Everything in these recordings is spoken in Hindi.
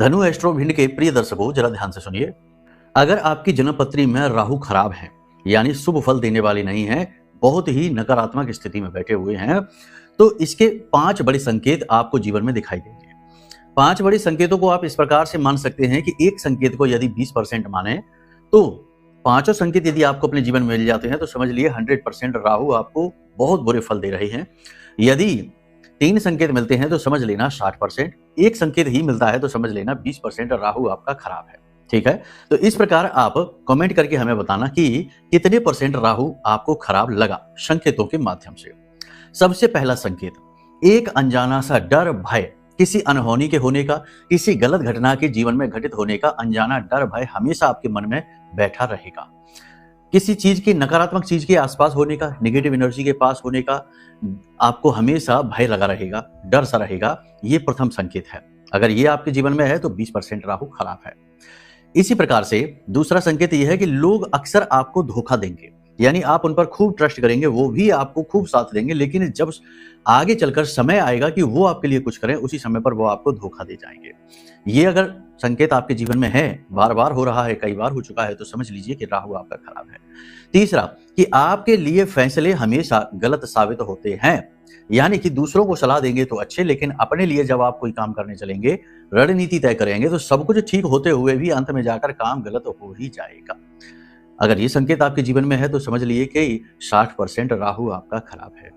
धनु एस्ट्रो भिंड के प्रिय दर्शकों, जरा ध्यान से सुनिए। अगर आपकी जन्म पत्री में राहु खराब है, यानी शुभ फल देने वाली नहीं है, बहुत ही नकारात्मक स्थिति में बैठे हुए हैं, तो इसके 5 बड़े संकेत आपको जीवन में दिखाई देंगे। 5 बड़े संकेतों को आप इस प्रकार से मान सकते हैं कि एक संकेत को यदि 20% माने, तो पांचों संकेत यदि आपको अपने जीवन में मिल जाते हैं तो समझ लिए 100% राहु आपको बहुत बुरे फल दे रहे हैं। यदि 3 संकेत मिलते हैं तो समझ लेना 60%, एक संकेत ही मिलता है तो समझ लेना 20% राहु आपका खराब है। ठीक है, तो इस प्रकार आप कमेंट करके हमें बताना कि कितने परसेंट राहु आपको खराब लगा संकेतों के माध्यम से। सबसे पहला संकेत, एक अनजाना सा डर, भय, किसी अनहोनी के होने का, किसी गलत घटना के जीवन में घटित होने का अनजाना डर, भय हमेशा आपके मन में बैठा रहेगा। किसी चीज की, नकारात्मक चीज के आसपास होने का, नेगेटिव एनर्जी के पास होने का आपको हमेशा भय लगा रहेगा, डर सा रहेगा। ये प्रथम संकेत है। अगर ये आपके जीवन में है तो 20% राहु खराब है। इसी प्रकार से दूसरा संकेत यह है कि लोग अक्सर आपको धोखा देंगे, यानी आप उन पर खूब ट्रस्ट करेंगे, वो भी आपको खूब साथ देंगे, लेकिन जब आगे चलकर समय आएगा कि वो आपके लिए कुछ करें, उसी समय पर वो आपको धोखा दे जाएंगे। ये अगर संकेत आपके जीवन में है, बार बार हो रहा है, कई बार हो चुका है, तो समझ लीजिए कि राहु आपका खराब है। तीसरा, कि आपके लिए फैसले हमेशा गलत साबित होते हैं, यानी कि दूसरों को सलाह देंगे तो अच्छे, लेकिन अपने लिए जब आप कोई काम करने चलेंगे, रणनीति तय करेंगे, तो सब कुछ ठीक होते हुए भी अंत में जाकर काम गलत हो ही जाएगा। अगर ये संकेत आपके जीवन में है तो समझ लिए कि 60% राहु आपका खराब है।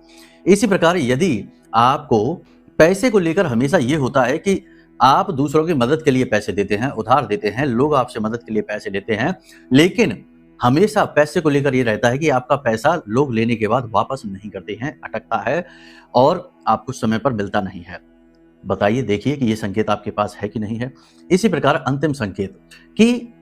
इसी प्रकार यदि आपको पैसे को लेकर हमेशा ये होता है कि आप दूसरों की मदद के लिए पैसे देते हैं, उधार देते हैं, लोग आपसे मदद के लिए पैसे लेते हैं, लेकिन हमेशा पैसे को लेकर ये रहता है कि आपका पैसा लोग लेने के बाद वापस नहीं करते हैं, अटकता है और आपको समय पर मिलता नहीं है। बताइए, देखिए कि ये संकेत आपके पास है कि नहीं है। इसी प्रकार अंतिम संकेत, कि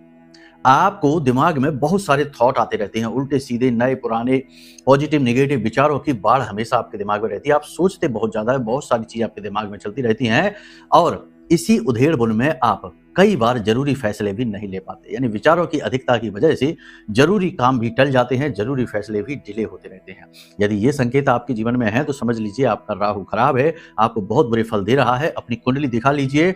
आपको दिमाग में बहुत सारे थॉट आते रहते हैं, उल्टे सीधे, नए पुराने, पॉजिटिव नेगेटिव विचारों की बाढ़ हमेशा आपके दिमाग में रहती है। आप सोचते बहुत ज्यादा है, बहुत सारी चीजें आपके दिमाग में चलती रहती हैं और इसी उधेड़-बुन में आप कई बार जरूरी फैसले भी नहीं ले पाते, यानी विचारों की अधिकता की वजह से जरूरी काम भी टल जाते हैं, जरूरी फैसले भी डिले होते रहते हैं। यदि ये संकेत आपके जीवन में है तो समझ लीजिए आपका राहु खराब है, आपको बहुत बुरे फल दे रहा है। अपनी कुंडली दिखा लीजिए।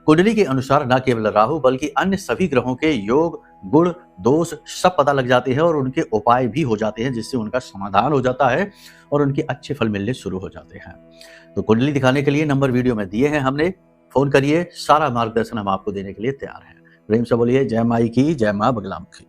कुंडली के अनुसार न केवल राहु बल्कि अन्य सभी ग्रहों के योग, गुण, दोष सब पता लग जाते हैं और उनके उपाय भी हो जाते हैं, जिससे उनका समाधान हो जाता है और उनके अच्छे फल मिलने शुरू हो जाते हैं। तो कुंडली दिखाने के लिए नंबर वीडियो में दिए हैं हमने, फोन करिए, सारा मार्गदर्शन हम आपको देने के लिए तैयार हैं। प्रेम से बोलिए जय माई की, जय मां बगलामुखी।